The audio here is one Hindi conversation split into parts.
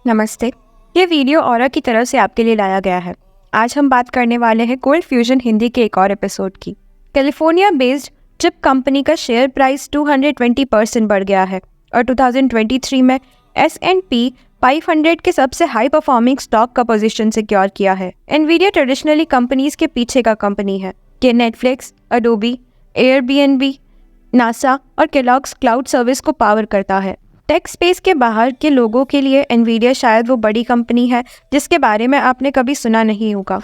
नमस्ते। ये वीडियो औरा की तरफ से आपके लिए लाया गया है। आज हम बात करने वाले हैं कोल्ड फ्यूजन हिंदी के एक और एपिसोड की। कैलिफोर्निया बेस्ड चिप कंपनी का शेयर प्राइस 220% बढ़ गया है और 2023 में S&P 500 के सबसे हाई परफॉर्मिंग स्टॉक का पोजीशन सिक्योर किया है। एनवीडिया ट्रेडिशनली कंपनीज के पीछे का कंपनी है कि नेटफ्लिक्स, अडोबी, एयरबीएनबी, नासा और केलॉग्स क्लाउड सर्विस को पावर करता है। टेक स्पेस के बाहर के लोगों के लिए एनवीडिया शायद वो बड़ी कंपनी है जिसके बारे में आपने कभी सुना नहीं होगा।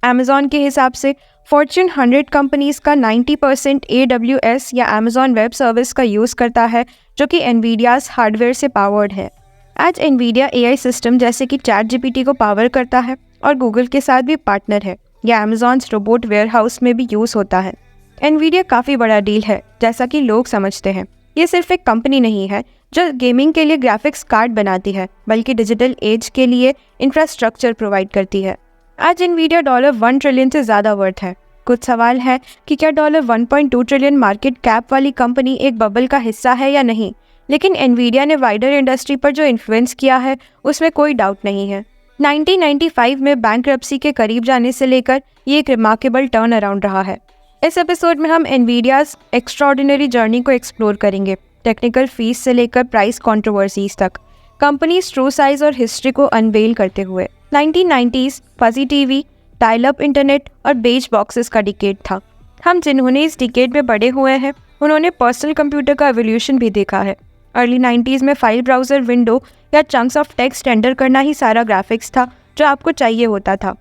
अमेज़ॉन के हिसाब से फॉर्च्यून 100 कंपनीज का 90% AWS या अमेज़ॉन वेब सर्विस का यूज़ करता है जो कि एनवीडियाज हार्डवेयर से पावर्ड है। आज एनवीडिया AI सिस्टम जैसे कि ChatGPT को पावर करता है और गूगल के साथ भी पार्टनर है या अमेज़ॉन रोबोट वेयरहाउस में भी यूज़ होता है। एनवीडिया काफ़ी बड़ा डील है जैसा कि लोग समझते हैं। ये सिर्फ एक कंपनी नहीं है जो गेमिंग के लिए ग्राफिक्स कार्ड बनाती है, बल्कि डिजिटल एज के लिए इंफ्रास्ट्रक्चर प्रोवाइड करती है। आज एनवीडिया $1 ट्रिलियन से ज़्यादा वर्थ है। कुछ सवाल है कि क्या $1.2 ट्रिलियन मार्केट कैप वाली कंपनी एक बबल का हिस्सा है या नहीं, लेकिन एनवीडिया ने वाइडर इंडस्ट्री पर जो इन्फ्लुएंस किया है उसमें कोई डाउट नहीं है। 1995 में बैंक्रप्सी के करीब जाने से लेकर ये एक रिमार्केबल टर्न अराउंड रहा है। इस एपिसोड में हम एनवीडियाज एक्स्ट्रॉर्डिनरी जर्नी को एक्सप्लोर करेंगे, टेक्निकल फीस से लेकर प्राइस कंट्रोवर्सीज तक, कंपनी ट्रू साइज और हिस्ट्री को अनवेल करते हुए। 1990s fuzzy TV, dial up internet और बेज बॉक्सेस का डिकेड था। हम जिन्होंने इस डिकेड में बड़े हुए हैं उन्होंने पर्सनल कंप्यूटर का एवोल्यूशन भी देखा है। अर्ली 90s में फाइल ब्राउजर विंडो या चंक्स ऑफ टेक्स्ट रेंडर करना ही सारा ग्राफिक्स था जो आपको चाहिए होता था।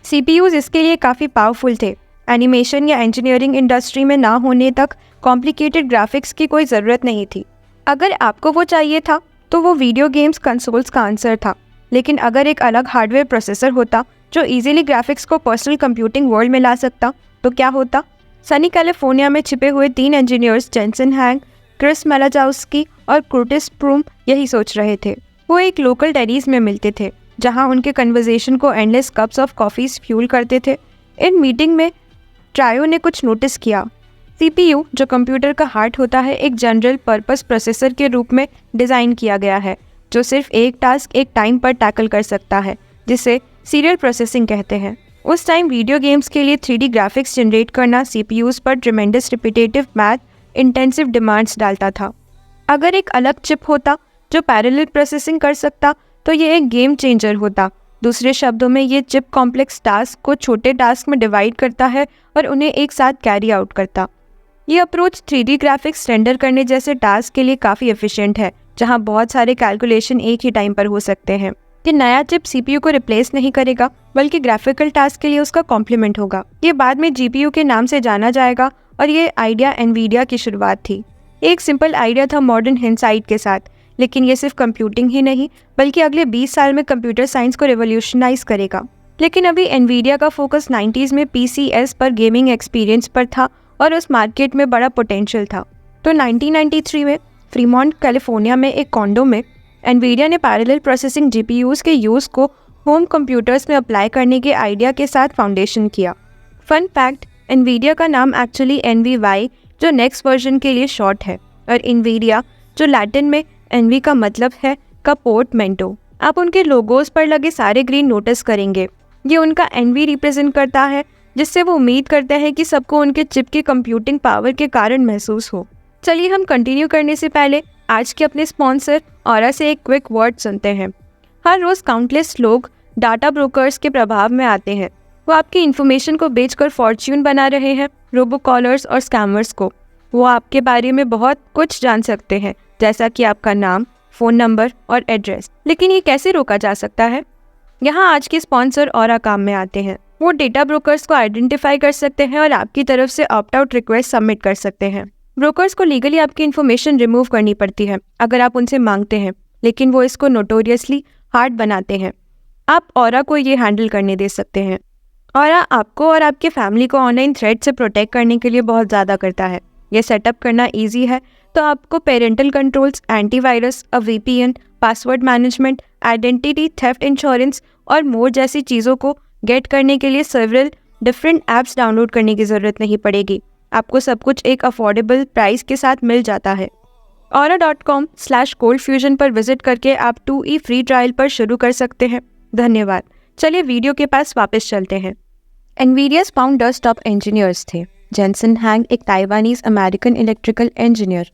CPUs इसके लिए काफ़ी पावरफुल थे। एनिमेशन या इंजीनियरिंग इंडस्ट्री में ना होने तक कॉम्प्लिकेटेड ग्राफिक्स की कोई ज़रूरत नहीं थी। अगर आपको वो चाहिए था तो वो वीडियो गेम्स कंसोल्स का आंसर था। लेकिन अगर एक अलग हार्डवेयर प्रोसेसर होता जो इजीली ग्राफिक्स को पर्सनल कंप्यूटिंग वर्ल्ड में ला सकता तो क्या होता? सनी कैलिफोर्निया में छिपे हुए 3 इंजीनियर्स जेंसन हैंग, क्रिस मेलाजाउस्की और कुर्टिस प्रूम यही सोच रहे थे। वो एक लोकल टेरीज में मिलते थे जहाँ उनके कन्वर्जेशन को endless cups of coffees fuel करते थे। इन मीटिंग में ट्रायो ने कुछ नोटिस किया। CPU जो कंप्यूटर का हार्ट होता है एक जनरल पर्पस प्रोसेसर के रूप में डिज़ाइन किया गया है जो सिर्फ एक टास्क एक टाइम पर टैकल कर सकता है, जिसे सीरियल प्रोसेसिंग कहते हैं। उस टाइम वीडियो गेम्स के लिए 3D ग्राफिक्स जनरेट करना CPUs पर tremendous repetitive math intensive demands डालता था। अगर एक अलग चिप होता जो पैरेलल प्रोसेसिंग कर सकता तो ये एक गेम चेंजर होता। दूसरे शब्दों में ये चिप कॉम्प्लेक्स टास्क को छोटे टास्क में डिवाइड करता है और उन्हें एक साथ कैरी आउट करता। ये अप्रोच 3D ग्राफिक्स रेंडर करने जैसे टास्क के लिए काफ़ी एफिशिएंट है जहां बहुत सारे कैलकुलेशन एक ही टाइम पर हो सकते हैं। ये नया चिप CPU को रिप्लेस नहीं करेगा बल्कि ग्राफिकल टास्क के लिए उसका कॉम्प्लीमेंट होगा। ये बाद में GPU के नाम से जाना जाएगा और ये आइडिया एनवीडिया की शुरुआत थी। एक सिंपल आइडिया था मॉडर्न हिंडसाइट के साथ, लेकिन ये सिर्फ कंप्यूटिंग ही नहीं बल्कि अगले 20 साल में कंप्यूटर साइंस को रिवॉल्यूशनाइज करेगा। लेकिन अभी एनवीडिया का फोकस 90s में PCS पर गेमिंग एक्सपीरियंस पर था और उस मार्केट में बड़ा पोटेंशियल था। तो 1993 में फ्रीमॉन्ट कैलिफोर्निया में एक कॉन्डो में एनवीडिया ने पैरेलल प्रोसेसिंग GPUs के यूज़ को होम कंप्यूटर्स में अप्लाई करने के आइडिया के साथ फाउंडेशन किया। फन फैक्ट, एनवीडिया का नाम एक्चुअली NVY जो नेक्स्ट वर्जन के लिए शॉर्ट है और इनवीडिया जो लैटिन में एनवी का मतलब है का पोर्टमेंटो। आप उनके लोगोस पर लगे सारे ग्रीन नोटिस करेंगे, ये उनका एनवी रिप्रेजेंट करता है जिससे वो उम्मीद करते हैं कि सबको उनके चिप की कंप्यूटिंग पावर के कारण महसूस हो। चलिए हम कंटिन्यू करने से पहले आज के अपने स्पॉन्सर औरा से एक क्विक वर्ड सुनते हैं। हर रोज़ काउंटलेस लोग डाटा ब्रोकर्स के प्रभाव में आते हैं। वो आपकी इन्फॉर्मेशन को बेचकर फॉर्च्यून बना रहे हैं, रोबो कॉलर्स और स्कैमर्स को। वो आपके बारे में बहुत कुछ जान सकते हैं जैसा कि आपका नाम, फ़ोन नंबर और एड्रेस। लेकिन ये कैसे रोका जा सकता है? यहाँ आज के स्पॉन्सर औरा काम में आते हैं। वो डेटा ब्रोकर्स को आइडेंटिफाई कर सकते हैं और आपकी तरफ से ऑप्ट आउट रिक्वेस्ट सबमिट कर सकते हैं। ब्रोकर्स को लीगली आपकी इन्फॉर्मेशन रिमूव करनी पड़ती है अगर आप उनसे मांगते हैं, लेकिन वो इसको नोटोरियसली हार्ड बनाते हैं। आप औरा को ये हैंडल करने दे सकते हैं। औरा आपको और आपके फैमिली को ऑनलाइन थ्रेट से प्रोटेक्ट करने के लिए बहुत ज़्यादा करता है। ये सेटअप करना ईजी है, तो आपको parental controls, antivirus, VPN, password management, identity theft insurance और मोर जैसी चीज़ों को गेट करने के लिए सेवरल डिफरेंट ऐप्स डाउनलोड करने की ज़रूरत नहीं पड़ेगी। आपको सब कुछ एक अफोर्डेबल प्राइस के साथ मिल जाता है। aura.com/coldfusion पर विजिट करके आप 2E फ्री ट्रायल पर शुरू कर सकते हैं। धन्यवाद। चलिए वीडियो के पास वापस चलते हैं। एनवीडिया's फाउंडर्स टॉप इंजीनियर्स थे। जेनसन हैंग एक ताइवानीज अमेरिकन इलेक्ट्रिकल इंजीनियर।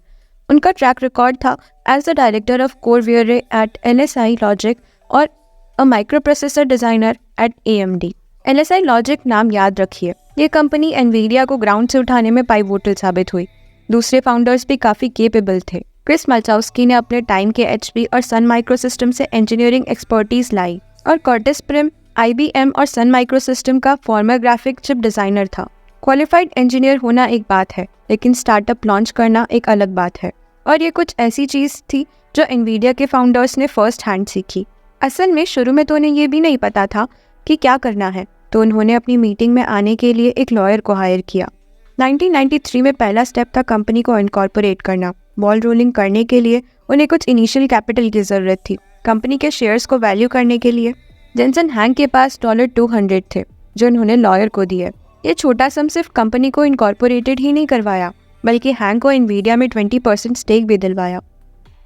उनका ट्रैक रिकॉर्ड था as the director of CoreWare at LSI logic और a microprocessor designer at AMD। LSI logic नाम याद रखिए, ये कंपनी एनवीडिया को ग्राउंड से उठाने में पाइवोटल साबित हुई। दूसरे फाउंडर्स भी काफ़ी केपेबल थे। क्रिस मल्चाउस्की ने अपने टाइम के HP और सन माइक्रोसिस्टम से इंजीनियरिंग एक्सपर्टीज लाई और कर्टिस प्रिम IBM और सन माइक्रोसिस्टम का फॉर्मर ग्राफिक चिप डिज़ाइनर था। क्वालिफाइड इंजीनियर होना एक बात है, लेकिन स्टार्टअप लॉन्च करना एक अलग बात है। और ये कुछ ऐसी चीज़ थी जो एनवीडिया के फाउंडर्स ने फर्स्ट हैंड सीखी। असल में शुरू में तो उन्हें ये भी नहीं पता था कि क्या करना है, तो उन्होंने अपनी मीटिंग में आने के लिए एक लॉयर को हायर किया। 1993 में पहला स्टेप था कंपनी को इनकॉर्पोरेट करना। बॉल रोलिंग करने के लिए उन्हें कुछ इनिशियल कैपिटल की ज़रूरत थी। कंपनी के शेयर्स को वैल्यू करने के लिए जेनसन हैंग के पास $200 थे, जो उन्होंने लॉयर को दिए। ये छोटा सम सिर्फ कंपनी को इनकॉर्पोरेटेड ही नहीं करवाया, बल्कि हैंग को एनवीडिया में 20% स्टेक भी दिलवाया।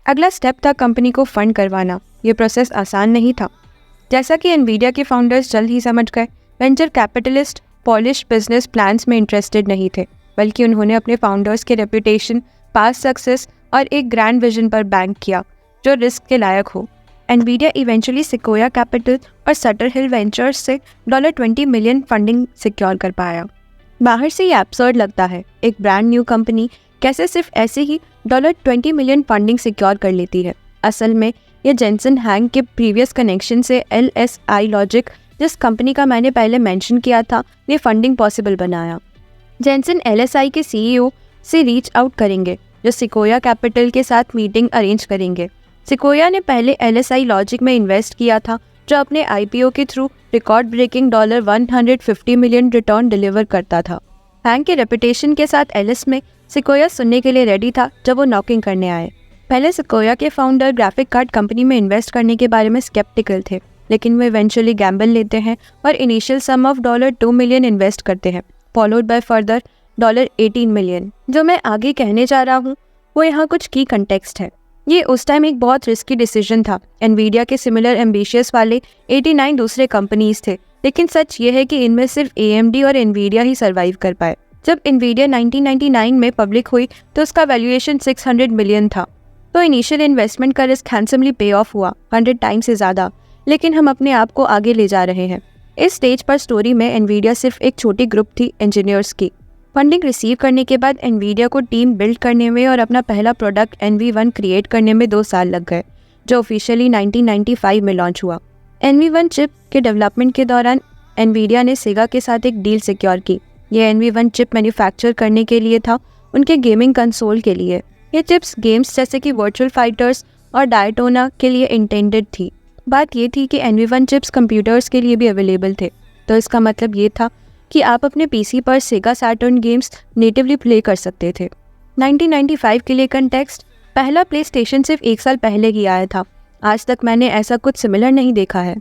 अगला स्टेप था कंपनी को फंड करवाना। ये प्रोसेस आसान नहीं था। जैसा कि एनवीडिया के फाउंडर्स जल्द ही समझ गए, venture capitalist polish business plans में इंटरेस्टेड नहीं थे, बल्कि उन्होंने अपने फाउंडर्स के रेपुटेशन, पास्ट सक्सेस और एक ग्रैंड विजन पर बैंक किया जो रिस्क के लायक हो। एनवीडिया इवेंचुअली सिकोया कैपिटल और सटर हिल वेंचर्स से $20 मिलियन फंडिंग सिक्योर कर पाया। बाहर से ये एब्सर्ड लगता है, एक ब्रांड न्यू कंपनी कैसे सिर्फ ऐसे ही $20 मिलियन फंडिंग सिक्योर कर लेती है। असल में ये जेनसन हैंग के प्रीवियस कनेक्शन से LSI लॉजिक, जिस कंपनी का मैंने पहले मेंशन किया था, ने फंडिंग पॉसिबल बनाया। जेनसन LSI के CEO से रीच आउट करेंगे, जो सिकोया कैपिटल के साथ मीटिंग अरेंज करेंगे। सिकोया ने पहले LSI लॉजिक में इन्वेस्ट किया था, जो अपने IPO के through record breaking $150 million return deliver करता था। हैंग के रेपुटेशन के साथ एलिस में सिकोया सुनने के लिए रेडी था जब वो नॉकिंग करने आए। पहले सिकोया के फाउंडर ग्राफिक कार्ड कंपनी में इन्वेस्ट करने के बारे में स्केप्टिकल थे, लेकिन वो इवेंचुअली गैम्बल लेते हैं और initial sum of $2 million invest करते हैं, फॉलोड बाय फर्दर $18 मिलियन। जो मैं आगे कहने जा रहा हूँ वो यहाँ कुछ की कंटेक्स्ट है। ये उस टाइम एक बहुत रिस्की डिसीजन था। एनवीडिया के सिमिलर एम्बिशियस वाले 89 दूसरे कंपनीज थे, लेकिन सच ये है कि इनमें सिर्फ AMD और एनवीडिया ही सर्वाइव कर पाए। जब एनवीडिया 1999 में पब्लिक हुई तो उसका वैल्यूएशन $600 मिलियन था, तो इनिशियल इन्वेस्टमेंट का रिस्क हैंडसमली पे ऑफ हुआ, 100 टाइम्स से ज़्यादा। लेकिन हम अपने आप को आगे ले जा रहे हैं। इस स्टेज पर स्टोरी में एनवीडिया सिर्फ एक छोटी ग्रुप थी इंजीनियर्स की। फंडिंग रिसीव करने के बाद एनवीडिया को टीम बिल्ड करने में और अपना पहला प्रोडक्ट NV1 क्रिएट करने में 2 साल लग गए, जो ऑफिशियली 1995 में लॉन्च हुआ। NV1 चिप के डेवलपमेंट के दौरान एनवीडिया ने सेगा के साथ एक डील सिक्योर की। यह NV1 चिप मैन्युफैक्चर करने के लिए था, उनके गेमिंग कंसोल के लिए। ये चिप्स गेम्स जैसे कि वर्चुअल फाइटर्स और डायटोना के लिए इंटेंडेड थी। बात ये थी कि NV1 चिप्स कंप्यूटर्स के लिए भी अवेलेबल थे, तो इसका मतलब ये था कि आप अपने PC पर सेगा सैटर्न गेम्स नेटिवली प्ले कर सकते थे। 1995 के लिए कंटेक्स्ट, पहला प्लेस्टेशन सिर्फ 1 साल पहले ही आया था। आज तक मैंने ऐसा कुछ सिमिलर नहीं देखा है।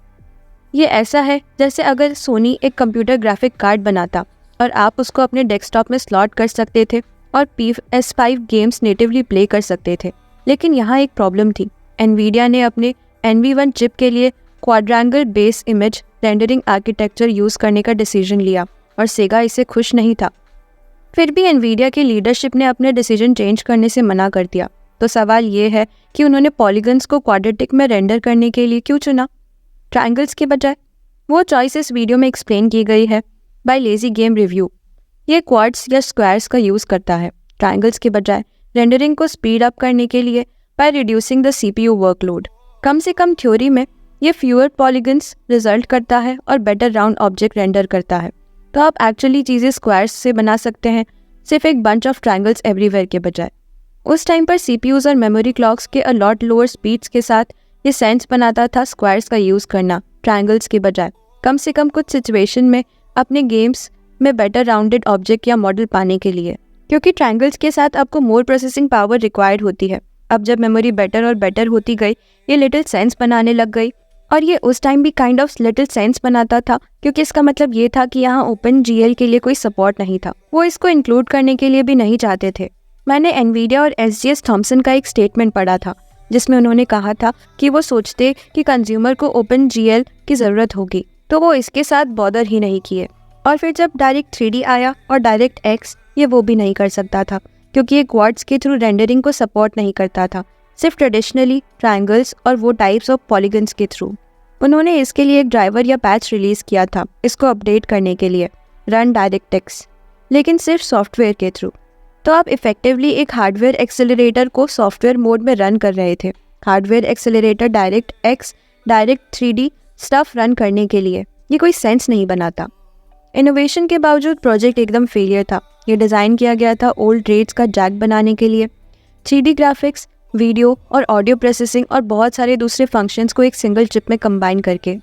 ये ऐसा है जैसे अगर सोनी एक कंप्यूटर ग्राफिक कार्ड बनाता और आप उसको अपने डेस्कटॉप में स्लॉट कर सकते थे और PS5 गेम्स नेटिवली प्ले कर सकते थे। लेकिन यहाँ एक प्रॉब्लम थी। एनवीडिया ने अपने NV1 चिप के लिए quadrangle base image rendering architecture use करने का डिसीजन लिया और सेगा इससे खुश नहीं था। फिर भी एनवीडिया की लीडरशिप ने अपने डिसीजन चेंज करने से मना कर दिया। तो सवाल ये है कि उन्होंने पॉलीगन्स को क्वाड्रेटिक में रेंडर करने के लिए क्यों चुना, ट्रायंगल्स के बजाय? वो चॉइस इस वीडियो में एक्सप्लेन की गई है बाय लेजी गेम रिव्यू। ये क्वाड्स या स्क्वायर्स का यूज़ करता है ट्रायंगल्स के बजाय रेंडरिंग को स्पीड अप करने के लिए by reducing the CPU workload. कम से कम थ्योरी में ये फ्यूअर पॉलीगन्स रिजल्ट करता है और बेटर राउंड ऑब्जेक्ट रेंडर करता है। तो आप एक्चुअली चीज़ें स्क्वायर्स से बना सकते हैं, सिर्फ एक बंच ऑफ ट्रायंगल्स एवरीवेयर के बजाय। उस टाइम पर CPUs और मेमोरी क्लॉक्स के अलॉट लोअर स्पीड्स के साथ ये सेंस बनाता था स्क्वायर्स का यूज़ करना ट्रायंगल्स के बजाय, कम से कम कुछ सिचुएशन में अपने गेम्स में बेटर राउंडेड ऑब्जेक्ट या मॉडल पाने के लिए, क्योंकि ट्रायंगल्स के साथ आपको मोर प्रोसेसिंग पावर रिक्वायर्ड होती है। अब जब मेमोरी बेटर और बेटर होती गई, ये लिटिल सेंस बनाने लग गई। और ये उस टाइम भी काइंड ऑफ लिटिल सेंस बनाता था, क्योंकि इसका मतलब ये था कि यहाँ OpenGL के लिए कोई सपोर्ट नहीं था। वो इसको इंक्लूड करने के लिए भी नहीं चाहते थे। मैंने एनवीडिया और एसजीएस थॉमसन का एक स्टेटमेंट पढ़ा था जिसमें उन्होंने कहा था कि वो सोचते कि कंज्यूमर को ओपन जीएल की ज़रूरत होगी, तो वो इसके साथ बॉदर ही नहीं किए। और फिर जब डायरेक्ट 3D आया और डायरेक्ट एक्स, ये वो भी नहीं कर सकता था क्योंकि ये क्वाड्स के थ्रू रेंडरिंग को सपोर्ट नहीं करता था, सिर्फ ट्रेडिशनली ट्रायंगल्स और वो टाइप्स ऑफ पॉलीगन्स के थ्रू। उन्होंने इसके लिए एक ड्राइवर या पैच रिलीज़ किया था इसको अपडेट करने के लिए, रन डायरेक्ट एक्स, लेकिन सिर्फ सॉफ्टवेयर के थ्रू। तो आप इफेक्टिवली एक हार्डवेयर एक्सेलरेटर को सॉफ्टवेयर मोड में रन कर रहे थे। Hardware accelerator direct x, direct 3D stuff run करने के लिए, ये कोई सेंस नहीं बनाता। इनोवेशन के बावजूद प्रोजेक्ट एकदम फेलियर था। ये डिज़ाइन किया गया था ओल्ड रेट्स का जैक बनाने के लिए। 3D ग्राफिक्स, वीडियो और ऑडियो प्रोसेसिंग और बहुत सारे दूसरे फंक्शंस को एक सिंगल चिप में कंबाइन करके।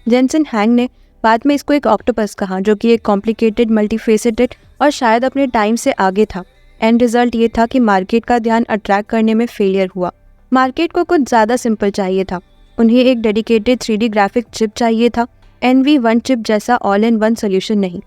जेनसन हैंग ने बाद में इसको एक ऑक्टोपस कहा, जो कि एक कॉम्प्लिकेटेड, मल्टीफेसेटेड और शायद अपने टाइम से आगे था। एंड रिजल्ट ये था कि मार्केट का ध्यान अट्रैक्ट करने में फेलियर हुआ। मार्केट को कुछ ज़्यादा सिंपल चाहिए था। उन्हें एक डेडिकेटेड 3D ग्राफिक चिप चाहिए था, NV1 चिप जैसा ऑल इन वन सोल्यूशन नहीं।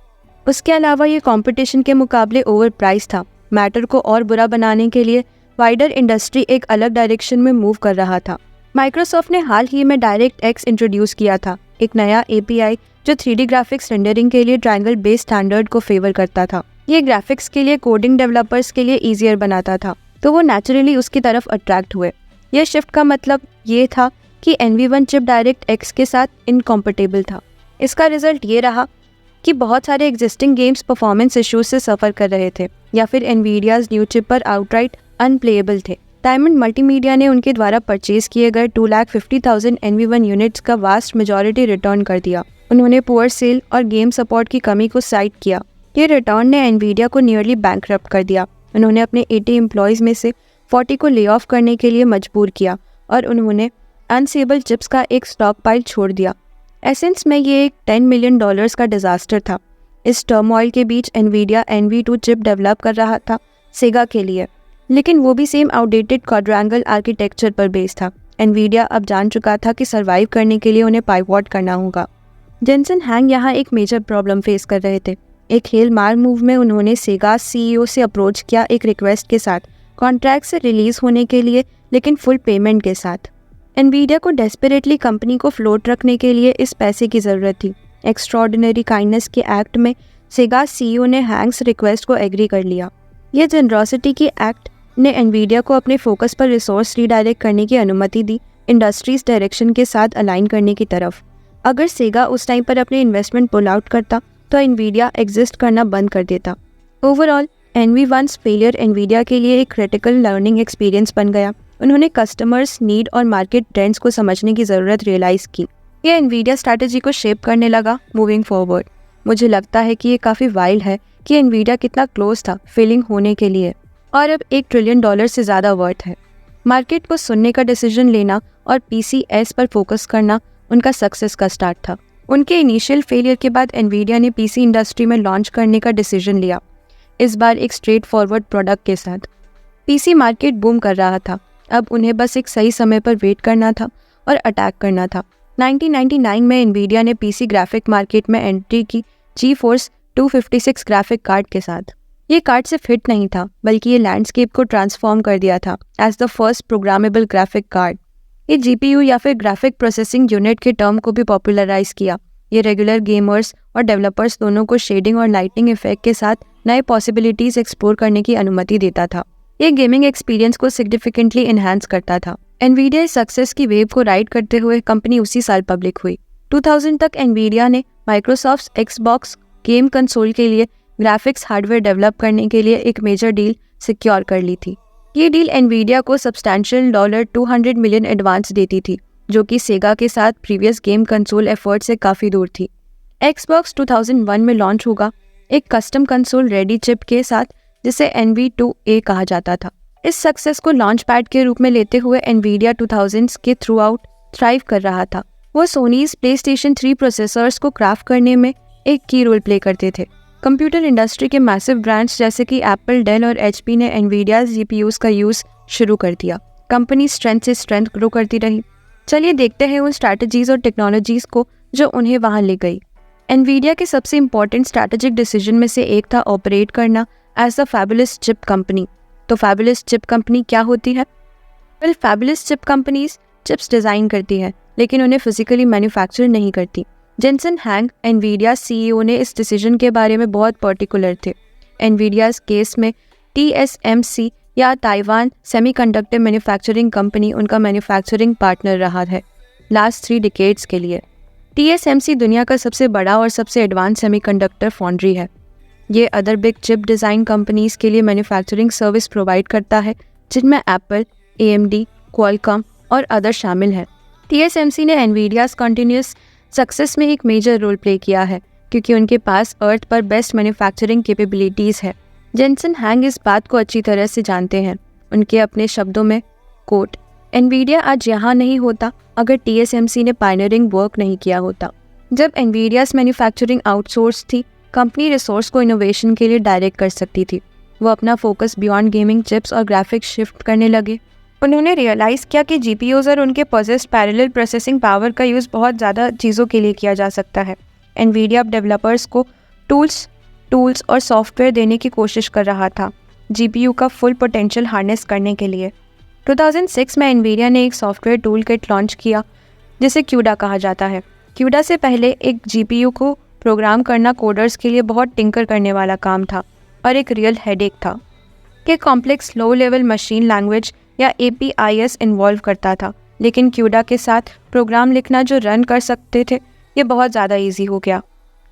उसके अलावा ये कंपटीशन के मुकाबले ओवर प्राइस था। मैटर को और बुरा बनाने के लिए वाइडर इंडस्ट्री एक अलग डायरेक्शन में मूव कर रहा था। माइक्रोसॉफ्ट ने हाल ही में डायरेक्ट एक्स इंट्रोड्यूस किया था, एक नया API जो 3D ग्राफिक्स रेंडरिंग के लिए ट्रायंगल बेस्ड स्टैंडर्ड को फेवर करता था। ये ग्राफिक्स के लिए कोडिंग डेवलपर्स के लिए ईजियर बनाता था, तो वो नेचुरली उसकी तरफ अट्रैक्ट हुए। ये शिफ्ट का मतलब ये था कि NV1 चिप डायरेक्ट एक्स के साथ इनकॉम्पेटेबल था। इसका रिजल्ट ये रहा कि बहुत सारे एग्जिस्टिंग गेम्स परफॉर्मेंस इश्यूज से सफ़र कर रहे थे या फिर एनवीडियाज न्यू चिप पर आउटराइट अनप्लेएबल थे। डायमंड मल्टीमीडिया ने उनके द्वारा परचेज किए गए 2,50,000 NV1 यूनिट्स का वास्ट मेजॉरिटी रिटर्न कर दिया। उन्होंने पुअर सेल और गेम सपोर्ट की कमी को साइड किया। ये रिटर्न ने एनवीडिया को नियरली बैंकरप्ट कर दिया। उन्होंने अपने 80 एम्प्लॉयज़ में से 40 को ले ऑफ करने के लिए मजबूर किया और उन्होंने अनसेबल चिप्स का एक स्टॉक पाइल छोड़ दिया। एसेंस में ये एक $10 मिलियन का डिज़ास्टर था। इस टर्मोइल के बीच एनवीडिया NV2 चिप डेवलप कर रहा था सेगा के लिए, लेकिन वो भी सेम आउटडेटेड क्वाड्रेंगल आर्किटेक्चर पर बेस्ड था। एनवीडिया अब जान चुका था कि सर्वाइव करने के लिए उन्हें पाइवॉट करना होगा। जेनसन हैंग यहाँ एक मेजर प्रॉब्लम फेस कर रहे थे। एक हेल मार मूव में उन्होंने सेगा CEO से अप्रोच किया एक रिक्वेस्ट के साथ, कॉन्ट्रैक्ट से रिलीज़ होने के लिए, लेकिन फुल पेमेंट के साथ। एनवीडिया को डेस्परेटली कंपनी को फ्लोट रखने के लिए इस पैसे की ज़रूरत थी। एक्स्ट्रॉर्डिनरी काइंडनेस के एक्ट में सेगा CEO ने हैंग्स रिक्वेस्ट को एग्री कर लिया। यह जनरॉसिटी की एक्ट ने एनवीडिया को अपने फोकस पर रिसोर्स रीडायरेक्ट करने की अनुमति दी, इंडस्ट्रीज डायरेक्शन के साथ अलाइन करने की तरफ। अगर सेगा उस टाइम पर अपने इन्वेस्टमेंट पुल आउट करता तो एनवीडिया एग्जिस्ट करना बंद कर देता। ओवरऑल NV1's फेलियर एनवीडिया के लिए एक क्रिटिकल लर्निंग एक्सपीरियंस बन गया। उन्होंने कस्टमर्स नीड और मार्केट ट्रेंड्स को समझने की ज़रूरत रियलाइज़ की। यह एनवीडिया स्ट्रैटेजी को शेप करने लगा मूविंग फॉरवर्ड। मुझे लगता है कि ये काफ़ी वाइल्ड है कि एनवीडिया कितना क्लोज था फेलिंग होने के लिए और अब $1 ट्रिलियन से ज़्यादा वर्थ है। मार्केट को सुनने का डिसीजन लेना और PCS पर फोकस करना उनका सक्सेस का स्टार्ट था। उनके इनिशियल फेलियर के बाद एनवीडिया ने PC इंडस्ट्री में लॉन्च करने का डिसीजन लिया, इस बार एक स्ट्रेट फॉरवर्ड प्रोडक्ट के साथ। PC मार्केट बूम कर रहा था, अब उन्हें बस एक सही समय पर वेट करना था और अटैक करना था। 1999 में एनवीडिया ने PC ग्राफिक मार्केट में एंट्री की GeForce 256 ग्राफिक कार्ड के साथ। ये कार्ड सिर्फ हिट नहीं था, बल्कि ये लैंडस्केप को ट्रांसफॉर्म कर दिया था as the first programmable graphic card. ये GPU या फिर ग्राफिक प्रोसेसिंग यूनिट के टर्म को भी पॉपुलराइज किया। ये रेगुलर गेमर्स और डेवलपर्स दोनों को शेडिंग और लाइटिंग इफेक्ट के साथ नए पॉसिबिलिटीज एक्सप्लोर करने की अनुमति देता था। ये गेमिंग एक्सपीरियंस को सिग्निफिकेंटली इन्हांस करता था। एनवीडिया सक्सेस की वेव को राइड करते हुए कंपनी उसी साल पब्लिक हुई। 2000 तक एनवीडिया ने माइक्रोसॉफ्ट Xbox गेम कंसोल के लिए ग्राफिक्स हार्डवेयर डेवलप करने के लिए एक मेजर डील सिक्योर कर ली थी। ये डील एनवीडिया को सब्सटैंशियल $200 मिलियन एडवांस देती थी, जो कि सेगा के साथ प्रीवियस गेम कंसोल एफर्ट से काफ़ी दूर थी। Xbox 2001 में लॉन्च होगा एक कस्टम कंसोल रेडी चिप के साथ, जिसे NV2A कहा जाता था। इस सक्सेस को लॉन्च पैड के रूप में लेते हुए एनवीडिया 2000s के थ्रू आउट थ्राइव कर रहा था। वो सोनीज PlayStation 3 प्रोसेसर्स को क्राफ्ट करने में एक की रोल प्ले करते थे। कंप्यूटर इंडस्ट्री के मैसिव ब्रांड्स जैसे कि एप्पल, डेल और HP ने एनवीडिया GPUs का यूज़ शुरू कर दिया। कंपनी स्ट्रेंथ से स्ट्रेंथ ग्रो करती रही। चलिए देखते हैं उन स्ट्रैटेजीज और टेक्नोलॉजीज़ को जो उन्हें वहाँ ले गई। एनवीडिया के सबसे इंपॉर्टेंट स्ट्रैटेजिक डिसीजन में से एक था ऑपरेट करना as the fabless chip company. तो फैबुलस चिप कंपनी क्या होती है? Well, fabless chip companies chips design करती है लेकिन उन्हें फिजिकली मैन्युफैक्चर नहीं करती। जेनसन हैंग एनवीडिया सीईओ ने इस डिसीजन के बारे में बहुत पर्टिकुलर थे। एनवीडियाज केस में TSMC या ताइवान सेमीकंडक्टर मैन्युफैक्चरिंग कंपनी उनका मैन्युफैक्चरिंग पार्टनर रहा है लास्ट 3 डिकेड्स के लिए। TSMC दुनिया का सबसे बड़ा और सबसे एडवांस सेमीकंडक्टर फाउंड्री है। ये other big chip design companies के लिए मैन्युफैक्चरिंग सर्विस प्रोवाइड करता है, जिनमें एप्पल, AMD, क्वालकॉम और अदर शामिल हैं। TSMC ने एनवीडियाज कंटिन्यूस सक्सेस में एक मेजर रोल प्ले किया है क्योंकि उनके पास अर्थ पर बेस्ट मैन्युफैक्चरिंग कैपेबिलिटीज़ है। जेनसन हैंग इस बात को अच्छी तरह से जानते हैं। उनके अपने शब्दों में कोट, एनवीडिया आज यहाँ नहीं होता अगर TSMC ने पायनियरिंग वर्क नहीं किया होता। जब एनवीडियाज मैन्युफैक्चरिंग आउटसोर्स थी, कंपनी रिसोर्स को इनोवेशन के लिए डायरेक्ट कर सकती थी। वो अपना फोकस बियॉन्ड गेमिंग चिप्स और ग्राफिक्स शिफ्ट करने लगे। उन्होंने रियलाइज़ किया कि GPUs और उनके पॉसेस्ड पैरेलल प्रोसेसिंग पावर का यूज़ बहुत ज़्यादा चीज़ों के लिए किया जा सकता है। एनवीडिया अब डेवलपर्स को टूल्स और सॉफ्टवेयर देने की कोशिश कर रहा था GPU का फुल पोटेंशियल हार्नेस करने के लिए। 2006 में एनवीडिया ने एक सॉफ्टवेयर टूल किट लॉन्च किया जिसे CUDA कहा जाता है। CUDA से पहले एक GPU को प्रोग्राम करना कोडर्स के लिए बहुत टिंकर करने वाला काम था और एक रियल हेडेक था कि complex low level machine language या APIs इन्वॉल्व करता था। लेकिन CUDA के साथ प्रोग्राम लिखना जो रन कर सकते थे, ये बहुत ज़्यादा ईजी हो गया।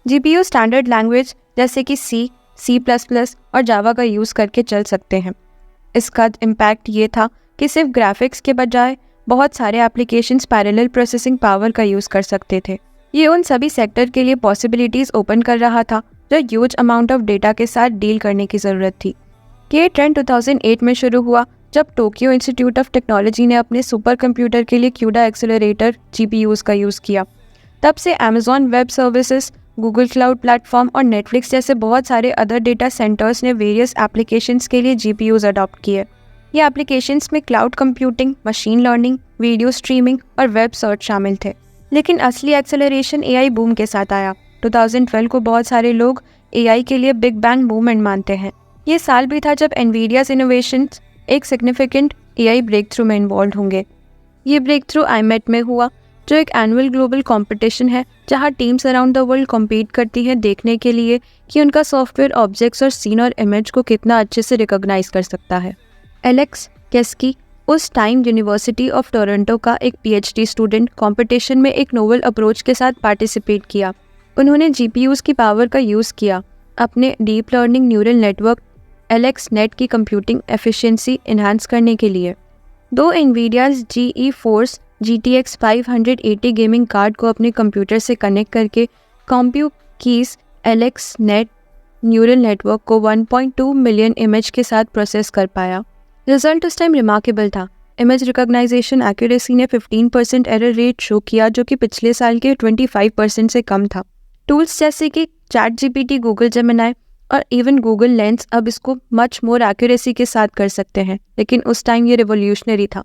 GPU स्टैंडर्ड लैंग्वेज जैसे कि C++ और जावा का यूज़ करके चल सकते हैं। इसका इम्पैक्ट ये था कि सिर्फ ग्राफिक्स के बजाय बहुत सारे एप्लीकेशंस पैरेलल प्रोसेसिंग पावर का यूज़ कर सकते थे। ये उन सभी सेक्टर के लिए पॉसिबिलिटीज़ ओपन कर रहा था जो ह्यूज अमाउंट ऑफ डेटा के साथ डील करने की ज़रूरत थी। ये ट्रेंड 2008 में शुरू हुआ जब टोक्यो इंस्टीट्यूट ऑफ टेक्नोलॉजी ने अपने सुपर कंप्यूटर के लिए CUDA एक्सेलरेटर GPUs का यूज़ किया। तब से Amazon web services, Google cloud platform और नेटफ्लिक्स जैसे बहुत सारे अदर डेटा सेंटर्स ने वेरियस एप्लीकेशंस के लिए GPUs अडॉप्ट किए। ये एप्लीकेशंस में cloud computing, machine learning, video streaming और वेब सर्च शामिल थे। लेकिन असली एक्सेलरेशन AI बूम के साथ आया। 2012 को बहुत सारे लोग AI के लिए बिग बैंग मूवमेंट मानते हैं। ये साल भी था जब एनवीडियाज इनोवेशंस एक सिग्निफिकेंट AI ब्रेक थ्रू में इन्वॉल्व होंगे। ये ब्रेक थ्रू IMET में हुआ, जो एक एनुअल ग्लोबल कंपटीशन है जहां teams around the world compete करती हैं देखने के लिए कि उनका सॉफ्टवेयर ऑब्जेक्ट्स और सीन और इमेज को कितना अच्छे से रिकॉग्नाइज कर सकता है। एलेक्स केस्की उस टाइम यूनिवर्सिटी ऑफ टोरंटो का एक PhD स्टूडेंट कंपटीशन में एक नोवेल अप्रोच के साथ पार्टिसिपेट किया। उन्होंने GPUs की पावर का यूज़ किया अपने deep learning neural network AlexNet की कंप्यूटिंग एफिशिएंसी इन्हांस करने के लिए। दो एनवीडियाज GeForce GTX 580 गेमिंग कार्ड को अपने कंप्यूटर से कनेक्ट करके compute keys AlexNet neural network को 1.2 मिलियन इमेज के साथ प्रोसेस कर पाया। रिजल्ट उस टाइम रिमार्केबल था। इमेज रिकॉग्नाइजेशन एक्यूरेसी ने 15% एरर रेट शो किया, जो कि पिछले साल के 25% से कम था। टूल्स जैसे कि ChatGPT, गूगल जेमिनी और इवन गूगल लेंस अब इसको मच मोर एक्यूरेसी के साथ कर सकते हैं, लेकिन उस टाइम ये रिवोल्यूशनरी था।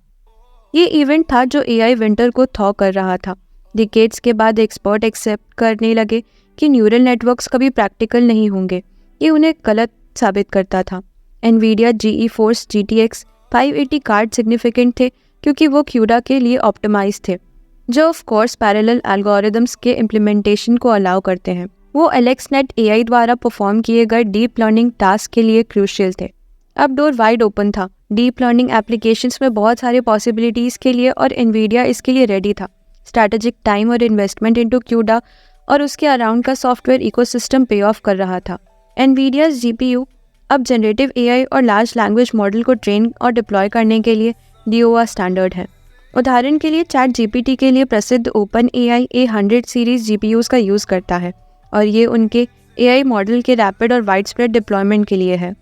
ये इवेंट था जो AI विंटर को थॉ कर रहा था। डिकेड्स के बाद एक्सपर्ट एक्सेप्ट करने लगे कि न्यूरल नेटवर्क्स कभी प्रैक्टिकल नहीं होंगे। ये उन्हें गलत साबित करता था। Nvidia GeForce GTX 580 card significant थे क्योंकि वो CUDA के लिए ऑप्टिमाइज थे, जो ऑफ कोर्स पैरेलल एल्गोरिदम्स के इम्प्लीमेंटेशन को अलाउ करते हैं। वो AlexNet AI द्वारा परफॉर्म किए गए डीप लर्निंग टास्क के लिए क्रूशियल थे। अब डोर वाइड ओपन था डीप लर्निंग एप्लीकेशंस में बहुत सारे पॉसिबिलिटीज़ के लिए, और एनवीडिया इसके लिए रेडी था। स्ट्रैटेजिक टाइम और इन्वेस्टमेंट इनटू CUDA और उसके अराउंड का सॉफ्टवेयर इकोसिस्टम पे ऑफ कर रहा था। एनवीडियाज GPU अब जनरेटिव AI और लार्ज लैंग्वेज मॉडल को ट्रेन और डिप्लॉय करने के लिए DOA स्टैंडर्ड है। उदाहरण के लिए ChatGPT के लिए प्रसिद्ध OpenAI A100 सीरीज GPUs का यूज़ करता है, और ये उनके AI मॉडल के रैपिड और वाइड स्प्रेड डिप्लॉयमेंट के लिए है।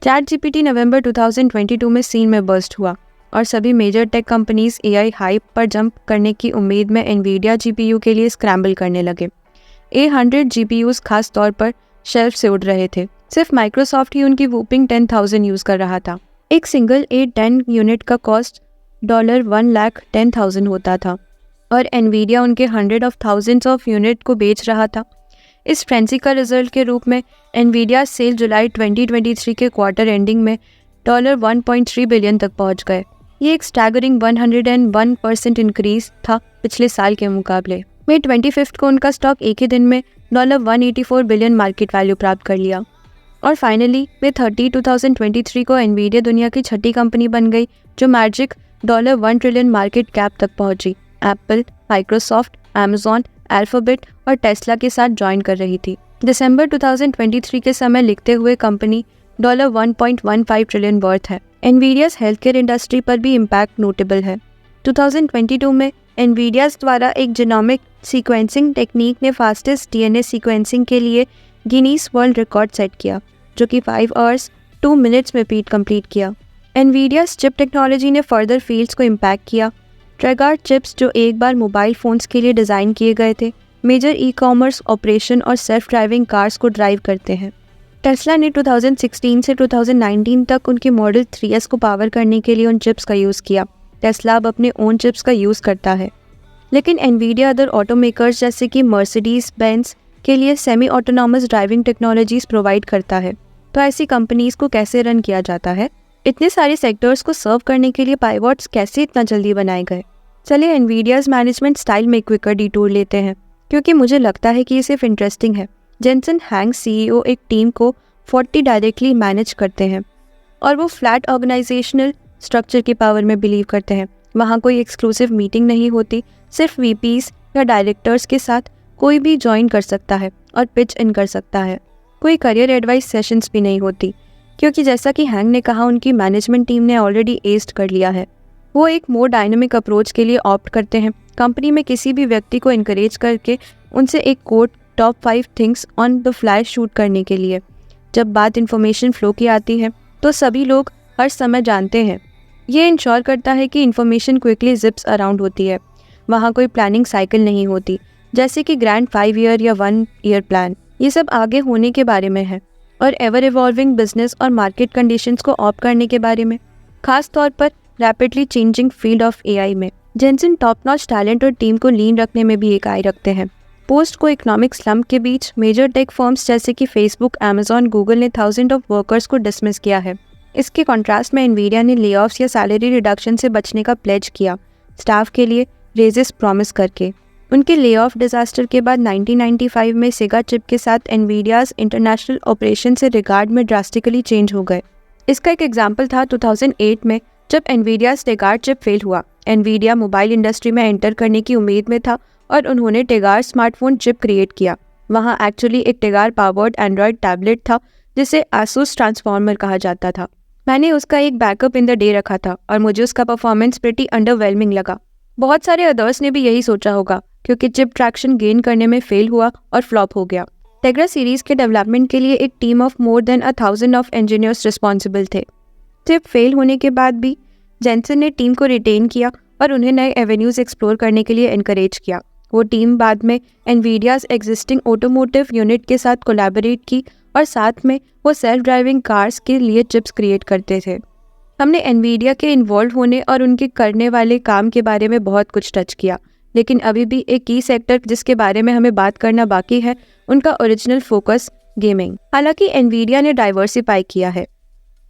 ChatGPT नवंबर 2022 में सीन में बर्स्ट हुआ, और सभी major tech companies AI hype पर जंप करने की उम्मीद में एनवीडिया GPU के लिए स्क्रैम्बल करने लगे। A100 GPUs खास तौर पर शेल्फ से उड़ रहे थे। सिर्फ माइक्रोसॉफ्ट ही उनकी वूपिंग 10,000 यूज़ कर रहा था। एक सिंगल A10 यूनिट का कॉस्ट $1,10,000 होता था, और एनवीडिया उनके 100 of thousands ऑफ यूनिट को बेच रहा था। इस फ्रेंसी का रिजल्ट के रूप में एनवीडिया सेल जुलाई 2023 के क्वार्टर एंडिंग में $1.3 बिलियन तक पहुंच गए। ये एक स्टैगरिंग 101% इंक्रीज था पिछले साल के मुकाबले। मई 25 को उनका स्टॉक एक ही दिन में $184 बिलियन मार्केट वैल्यू प्राप्त कर लिया। और फाइनली मई 30, 2023 को एनवीडिया दुनिया की छठी कंपनी बन गई जो मैजिक $1 ट्रिलियन मार्केट कैप तक पहुंची। एप्पल, माइक्रोसॉफ्ट, अमेजॉन, अल्फाबेट और टेस्ला के साथ ज्वाइन कर रही थी। दिसंबर 2023 के समय लिखते हुए कंपनी $1.15 ट्रिलियन वर्थ है। एनवीडियाज हेल्थ केयर इंडस्ट्री पर भी इम्पैक्ट नोटेबल है। 2022 में एनवीडियाज द्वारा एक जीनोमिक सीक्वेंसिंग टेक्निक ने फास्टेस्ट डीएनए सीक्वेंसिंग के लिए गिनीज वर्ल्ड रिकॉर्ड सेट किया, जो कि 5 आवर्स 2 मिनट्स में कंप्लीट किया। एनवीडियाज चिप टेक्नोलॉजी ने फर्दर फील्ड्स को इम्पैक्ट किया। ट्रेगार्ड चिप्स जो एक बार मोबाइल फ़ोन्स के लिए डिज़ाइन किए गए थे, मेजर ई-कॉमर्स ऑपरेशन और सेल्फ ड्राइविंग कार्स को ड्राइव करते हैं। टेस्ला ने 2016 से 2019 तक उनके मॉडल 3S को पावर करने के लिए उन चिप्स का यूज़ किया। टेस्ला अब अपने ओन चिप्स का यूज़ करता है, लेकिन एनवीडिया अदर ऑटोमेकर्स जैसे कि मर्सिडीज बेंज के लिए semi autonomous driving technologies provide करता है। तो ऐसी कंपनीज़ को कैसे रन किया जाता है? इतने सारे सेक्टर्स को सर्व करने के लिए पाइवॉट्स कैसे इतना जल्दी बनाए गए? चलिए एनवीडियाज मैनेजमेंट स्टाइल में क्विकर डिटूर लेते हैं, क्योंकि मुझे लगता है कि ये सिर्फ इंटरेस्टिंग है। जेनसन हैंग CEO एक टीम को 40 डायरेक्टली मैनेज करते हैं और वो फ्लैट ऑर्गेनाइजेशनल स्ट्रक्चर की पावर में बिलीव करते हैं। वहाँ कोई एक्सक्लूसिव मीटिंग नहीं होती, सिर्फ VPs या डायरेक्टर्स के साथ कोई भी ज्वाइन कर सकता है और पिच इन कर सकता है। कोई करियर एडवाइस सेशंस भी नहीं होती, क्योंकि जैसा कि हैंग ने कहा, उनकी मैनेजमेंट टीम ने ऑलरेडी एस्ड कर लिया है। वो एक मोर डायनामिक अप्रोच के लिए ऑप्ट करते हैं। कंपनी में किसी भी व्यक्ति को इनकरेज करके उनसे एक quote top 5 things on the fly shoot करने के लिए। जब बात इन्फॉर्मेशन फ्लो की आती है तो सभी लोग हर समय जानते हैं। ये इंश्योर करता है कि इन्फॉर्मेशन क्विकली जिप्स अराउंड होती है। वहाँ कोई प्लानिंग साइकिल नहीं होती, जैसे कि ग्रैंड 5 ईयर या 1 ईयर प्लान। ये सब आगे होने के बारे में है और एवर इवॉल्विंग बिजनेस और मार्केट कंडीशंस को ऑप्ट करने के बारे में, खास तौर पर rapidly changing field of AI में। जेनसन टॉप नॉच टैलेंट और टीम को लीन रखने में भी एक आई रखते हैं। पोस्ट को इकोनॉमिक स्लम्प के बीच मेजर टेक फर्म्स जैसे कि फेसबुक, अमेजॉन, गूगल ने थाउजेंड ऑफ वर्कर्स को डिसमिस किया है। इसके कॉन्ट्रास्ट में एनवीडिया ने ले-ऑफ्स या सैलरी रिडक्शन से बचने का प्लेज किया, स्टाफ के लिए रेजेस प्रॉमिस करके। उनके ले-ऑफ डिजास्टर के बाद 1995 में सेगा चिप के साथ एनवीडियाज इंटरनेशनल ऑपरेशन से रिगार्ड में ड्रास्टिकली चेंज हो गए। इसका एक एग्जाम्पल था 2008 में, जब एनवीडियाज टेगार चिप फेल हुआ। एनवीडिया मोबाइल इंडस्ट्री में एंटर करने की उम्मीद में था और उन्होंने टेगार स्मार्टफोन चिप क्रिएट किया। वहाँ एक्चुअली एक टेगार पावर्ड एंड्रॉयड टैबलेट था जिसे आसूस ट्रांसफॉर्मर कहा जाता था। मैंने उसका एक बैकअप इन द डे रखा था और मुझे उसका परफॉर्मेंस प्रिटी अंडरवेलमिंग लगा। बहुत सारे अदर्स ने भी यही सोचा होगा, क्योंकि चिप ट्रैक्शन गेन करने में फेल हुआ और फ्लॉप हो गया। टेग्रा सीरीज के डेवलपमेंट के लिए एक team of more than 1000 of engineers responsible थे। चिप फेल होने के बाद भी जेनसन ने टीम को रिटेन किया और उन्हें नए एवेन्यूज एक्सप्लोर करने के लिए एनकरेज किया। वो टीम बाद में एनवीडियाज एग्जिस्टिंग ऑटोमोटिव यूनिट के साथ कोलैबोरेट की और साथ में वो सेल्फ ड्राइविंग कार्स के लिए चिप्स क्रिएट करते थे। हमने एनवीडिया के इन्वॉल्व होने और उनके करने वाले काम के बारे में बहुत कुछ टच किया, लेकिन अभी भी एक की सेक्टर जिसके बारे में हमें बात करना बाकी है, उनका ओरिजिनल फोकस गेमिंग। हालांकि एनवीडिया ने डाइवर्सिफाई किया है,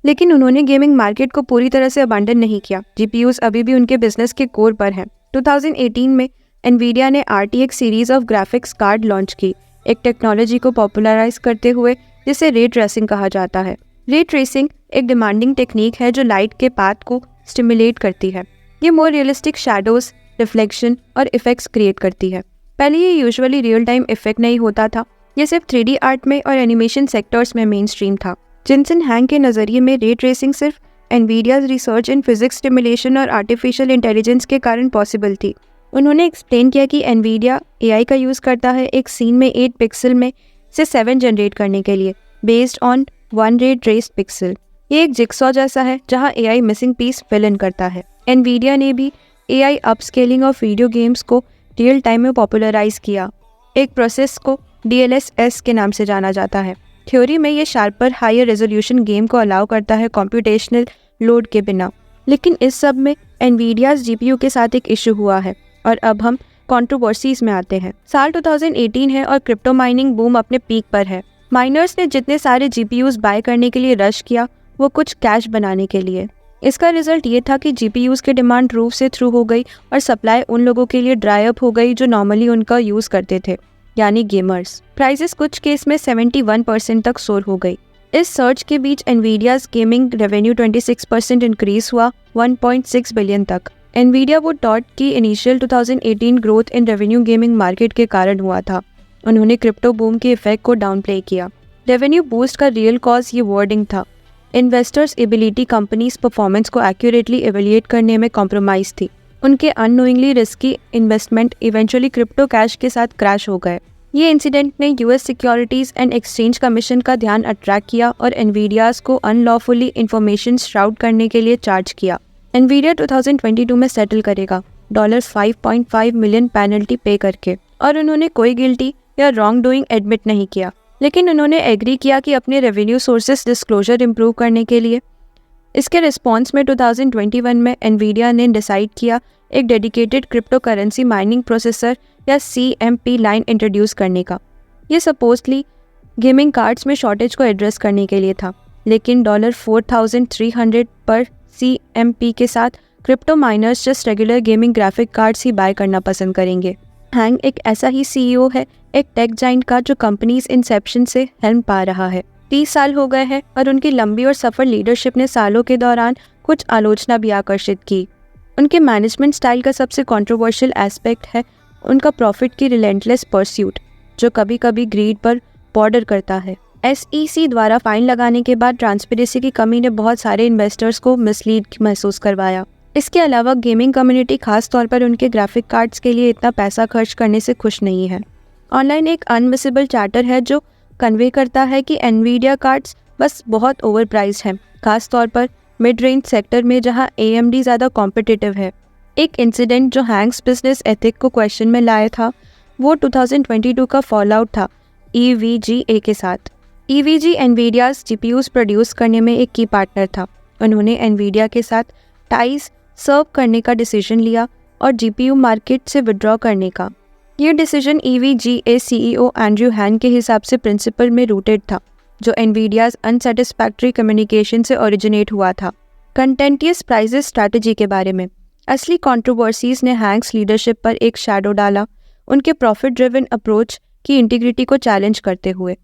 लेकिन उन्होंने गेमिंग मार्केट को पूरी तरह से अबंडन नहीं किया। जीपीयूज अभी भी उनके बिजनेस के कोर पर हैं। 2018 में एनवीडिया ने RTX series of graphics card launch की, एक टेक्नोलॉजी को पॉपुलराइज करते हुए जिसे रे ट्रेसिंग कहा जाता है। रे ट्रेसिंग एक डिमांडिंग टेक्निक है जो लाइट के पाथ को स्टिमुलेट करती है। ये मोर रियलिस्टिक शैडोज, रिफ्लेक्शन और इफेक्ट्स क्रिएट करती है। पहले ये यूजुअली रियल टाइम इफेक्ट नहीं होता था, ये सिर्फ 3D आर्ट में और एनिमेशन सेक्टर्स में मेन स्ट्रीम था। जेनसन हैंग के नज़रिए में रे ट्रेसिंग सिर्फ एनवीडियाज रिसर्च इन फिजिक्स स्टिमुलेशन और आर्टिफिशियल इंटेलिजेंस के कारण पॉसिबल थी। उन्होंने एक्सप्लेन किया कि एनवीडिया AI का यूज़ करता है एक सीन में 8 पिक्सल में से 7 जनरेट करने के लिए, बेस्ड ऑन 1 रे ट्रेस्ड पिक्सल। ये एक जिक्सॉ जैसा है जहाँ AI missing piece fill in करता है। एनवीडिया ने भी AI upscaling of video games को रियल टाइम में पॉपुलराइज किया। एक प्रोसेस को DLSS के नाम से जाना जाता है। थ्योरी में ये शार्पर हायर रेजोल्यूशन गेम को अलाउ करता है कंप्यूटेशनल लोड के बिना, लेकिन इस सब में एनवीडियाज GPU के साथ एक इशू हुआ है और अब हम कंट्रोवर्सीज में आते हैं। साल 2018 है और क्रिप्टो माइनिंग बूम अपने पीक पर है। माइनर्स ने जितने सारे GPUs बाय करने के लिए रश किया, वो कुछ कैश बनाने के लिए। इसका रिजल्ट ये था कि GPUs की डिमांड रूफ से थ्रू हो गई और सप्लाई उन लोगों के लिए ड्राई अप हो गई जो नॉर्मली उनका यूज़ करते थे, यानी गेमर्स। प्राइसेस कुछ केस में 71% तक सोर हो गई। इस सर्च के बीच एनवीडियाज गेमिंग रेवेन्यू 26% इंक्रीज हुआ 1.6 बिलियन तक। एनवीडिया वो डॉट की initial 2018 growth in revenue gaming market के कारण हुआ था। उन्होंने क्रिप्टो बूम के इफेक्ट को डाउनप्ले किया। रेवेन्यू बूस्ट का रियल कॉज ये वर्डिंग था। इन्वेस्टर्स एबिलिटी कंपनीज परफॉर्मेंस को एक्यूरेटली एवेल्युएट करने में कॉम्प्रोमाइज थी। उनके unknowingly risky investment eventually crypto cash के साथ क्रैश हो गए। ये इंसिडेंट ने US securities and exchange commission का ध्यान अट्रैक्ट किया और एनवीडियाज को अनलॉफुली इंफॉर्मेशन श्राउड करने के लिए चार्ज किया। एनवीडिया 2022 में सेटल करेगा $5.5 मिलियन पेनल्टी पे करके, और उन्होंने कोई गिल्टी या रॉन्ग डूइंग एडमिट नहीं किया, लेकिन उन्होंने एग्री किया कि अपने रेवेन्यू सोर्सेस डिस्क्लोजर इंप्रूव करने के लिए। इसके रिस्पॉन्स में 2021 में एनवीडिया ने डिसाइड किया एक dedicated crypto currency mining processor या CMP लाइन इंट्रोड्यूस करने का। ये सपोजली गेमिंग कार्ड्स में शॉर्टेज को एड्रेस करने के लिए था, लेकिन $4,300 पर CMP के साथ crypto miners just regular gaming graphic cards ही बाय करना पसंद करेंगे। हैंग एक ऐसा ही CEO है, एक टेक जाइंट का, जो कंपनीज इंसेप्शन से हेल्म पा रहा है। 30 साल हो गए हैं और उनकी लंबी और सफल लीडरशिप ने सालों के दौरान कुछ आलोचना भी आकर्षित की। उनके मैनेजमेंट स्टाइल का सबसे कंट्रोवर्शियल एस्पेक्ट है उनका प्रॉफिट की रिलेंटलेस परस्यूट, जो कभी कभी ग्रीड पर बॉर्डर करता है। SEC द्वारा फाइन लगाने के बाद ट्रांसपेरेंसी की कमी ने बहुत सारे इन्वेस्टर्स को मिसलीड महसूस करवाया। इसके अलावा गेमिंग कम्युनिटी खास तौर पर उनके ग्राफिक कार्ड्स के लिए इतना पैसा खर्च करने से खुश नहीं है। ऑनलाइन एक अनमिसेबल चैटर है जो कन्वे करता है कि एनवीडिया कार्ड्स बस बहुत ओवर प्राइस्ड हैं, खास तौर पर मिड रेंज सेक्टर में जहां AMD ज़्यादा कॉम्पिटिटिव है। एक इंसिडेंट जो हैंग्स बिजनेस एथिक को क्वेश्चन में लाया था वो 2022 का फॉलआउट था EVGA के साथ। EVG एनवीडियाज GPUs प्रोड्यूस करने में एक की पार्टनर था। उन्होंने एनवीडिया के साथ टाइज सर्व करने का डिसीजन लिया और GPU मार्केट से विड्रॉ करने का। ये डिसीजन EVGA CEO एंड्रयू हैन के हिसाब से प्रिंसिपल में रूटेड था, जो एनवीडियाज अनसेटिस्फैक्ट्री कम्युनिकेशन से ओरिजिनेट हुआ था। कंटेंटियस प्राइजेस स्ट्रैटेजी के बारे में असली कंट्रोवर्सीज ने हैंग्स लीडरशिप पर एक शैडो डाला, उनके प्रॉफिट ड्रिवन अप्रोच की इंटीग्रिटी को चैलेंज करते हुए।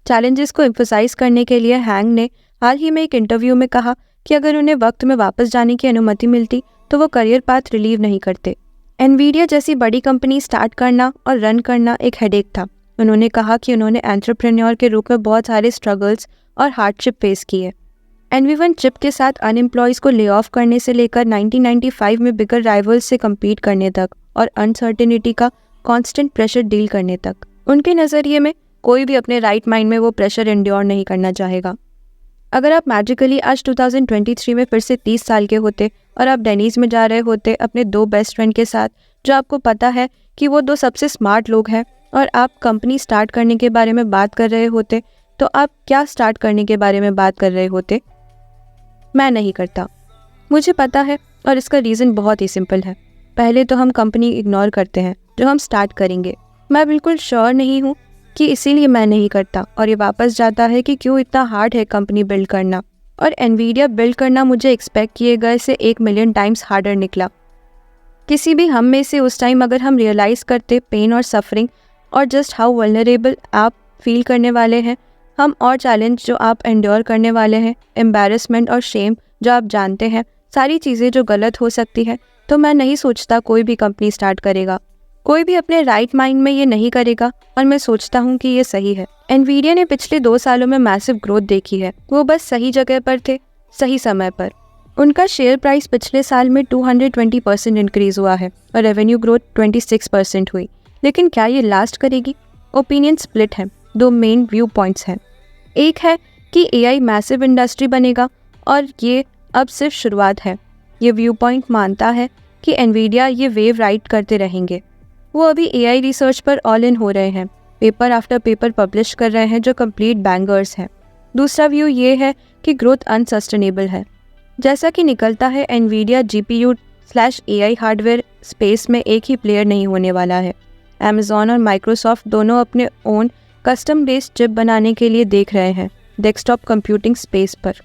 चैलेंजेस को एम्फसाइज करने के लिए हैंग ने हाल ही में एक इंटरव्यू में कहा कि अगर उन्हें वक्त में वापस जाने की अनुमति मिलती तो वो करियर पाथ रिलीव नहीं करते। एनवीडिया जैसी बड़ी कंपनी स्टार्ट करना और रन करना एक हेडेक था। उन्होंने कहा कि उन्होंने एंटरप्रेन्योर के रूप में बहुत सारे स्ट्रगल्स और हार्डशिप फेस किए। NV1 चिप के साथ अनएम्प्लॉयज़ को ले ऑफ करने से लेकर 1995 में बिगर राइवल्स से कम्पीट करने तक और अनसर्टेनिटी का कांस्टेंट प्रेशर डील करने तक। उनके नज़रिए में कोई भी अपने राइट माइंड में वो प्रेशर एंड्योर नहीं करना चाहेगा। अगर आप मैजिकली आज 2023 में फिर से 30 साल के होते और आप डेनीज में जा रहे होते अपने 2 बेस्ट फ्रेंड के साथ, जो आपको पता है कि वो 2 सबसे स्मार्ट लोग हैं, और आप कंपनी स्टार्ट करने के बारे में बात कर रहे होते, तो आप क्या स्टार्ट करने के बारे में बात कर रहे होते? मैं नहीं करता। मुझे पता है, और इसका रीज़न बहुत ही सिंपल है। पहले तो हम कंपनी इग्नोर करते हैं जो हम स्टार्ट करेंगे। मैं बिल्कुल श्योर नहीं हूँ कि इसीलिए मैं नहीं करता, और ये वापस जाता है कि क्यों इतना हार्ड है कंपनी बिल्ड करना। और एनवीडिया बिल्ड करना मुझे एक्सपेक्ट किए गए से 1 मिलियन टाइम्स हार्डर निकला। किसी भी हम में से उस टाइम अगर हम रियलाइज़ करते पेन और सफरिंग और जस्ट हाउ वल्नरेबल आप फील करने वाले हैं, हम और चैलेंज जो आप एंड्योर करने वाले हैं, एम्बैरेसमेंट और शेम जो आप जानते हैं, सारी चीज़ें जो गलत हो सकती है, तो मैं नहीं सोचता कोई भी कंपनी स्टार्ट करेगा। कोई भी अपने राइट माइंड में ये नहीं करेगा, और मैं सोचता हूँ कि ये सही है। एनवीडिया ने पिछले 2 सालों में मैसिव ग्रोथ देखी है। वो बस सही जगह पर थे, सही समय पर। उनका शेयर प्राइस पिछले साल में 220% इंक्रीज हुआ है और रेवेन्यू ग्रोथ 26% हुई। लेकिन क्या ये लास्ट करेगी? ओपिनियन स्प्लिट है। 2 मेन व्यू पॉइंट्स हैं। एक है कि AI मैसिव इंडस्ट्री बनेगा और ये अब सिर्फ शुरुआत है। ये व्यू पॉइंट मानता है कि एनवीडिया ये वेव राइड करते रहेंगे। वो अभी AI रिसर्च पर ऑल इन हो रहे हैं, पेपर आफ्टर पेपर पब्लिश कर रहे हैं जो कंप्लीट बैंगर्स हैं। दूसरा व्यू ये है कि ग्रोथ अनसस्टेनेबल है। जैसा कि निकलता है, एनवीडिया GPU/AI हार्डवेयर स्पेस में एक ही प्लेयर नहीं होने वाला है। Amazon और माइक्रोसॉफ्ट दोनों अपने ओन कस्टम बेस्ड चिप बनाने के लिए देख रहे हैं डेस्कटॉप कंप्यूटिंग स्पेस पर।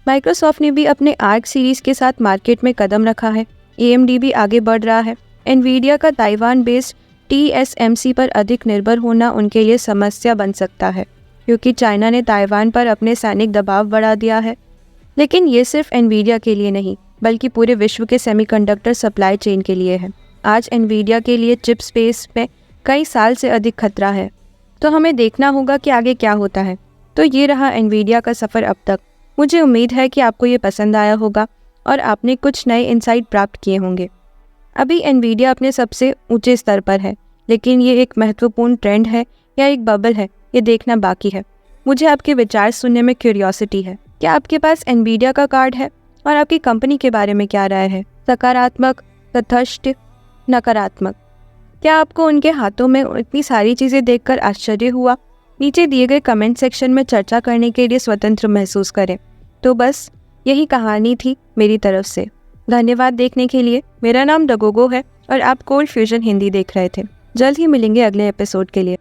माइक्रोसॉफ्ट ने भी अपने आर्क सीरीज के साथ मार्केट में कदम रखा है। AMD भी आगे बढ़ रहा है। एनवीडिया का ताइवान बेस्ड TSMC पर अधिक निर्भर होना उनके लिए समस्या बन सकता है, क्योंकि चाइना ने ताइवान पर अपने सैनिक दबाव बढ़ा दिया है। लेकिन ये सिर्फ एनवीडिया के लिए नहीं, बल्कि पूरे विश्व के सेमीकंडक्टर सप्लाई चेन के लिए है। आज एनवीडिया के लिए चिप स्पेस में कई साल से अधिक खतरा है, तो हमें देखना होगा कि आगे क्या होता है। तो ये रहा एनवीडिया का सफ़र अब तक। मुझे उम्मीद है कि आपको ये पसंद आया होगा और आपने कुछ नए इंसाइट प्राप्त किए होंगे। अभी एनवीडिया अपने सबसे ऊंचे स्तर पर है, लेकिन ये एक महत्वपूर्ण ट्रेंड है या एक बबल है, ये देखना बाकी है। मुझे आपके विचार सुनने में क्यूरियोसिटी है। क्या आपके पास एनवीडिया का कार्ड है और आपकी कंपनी के बारे में क्या राय है? सकारात्मक, तटस्थ, नकारात्मक? क्या आपको उनके हाथों में इतनी सारी चीज़ें देखकर आश्चर्य हुआ? नीचे दिए गए कमेंट सेक्शन में चर्चा करने के लिए स्वतंत्र महसूस करें। तो बस यही कहानी थी मेरी तरफ से। धन्यवाद देखने के लिए। मेरा नाम डगोगो है और आप कोल्ड फ्यूजन हिंदी देख रहे थे। जल्द ही मिलेंगे अगले एपिसोड के लिए।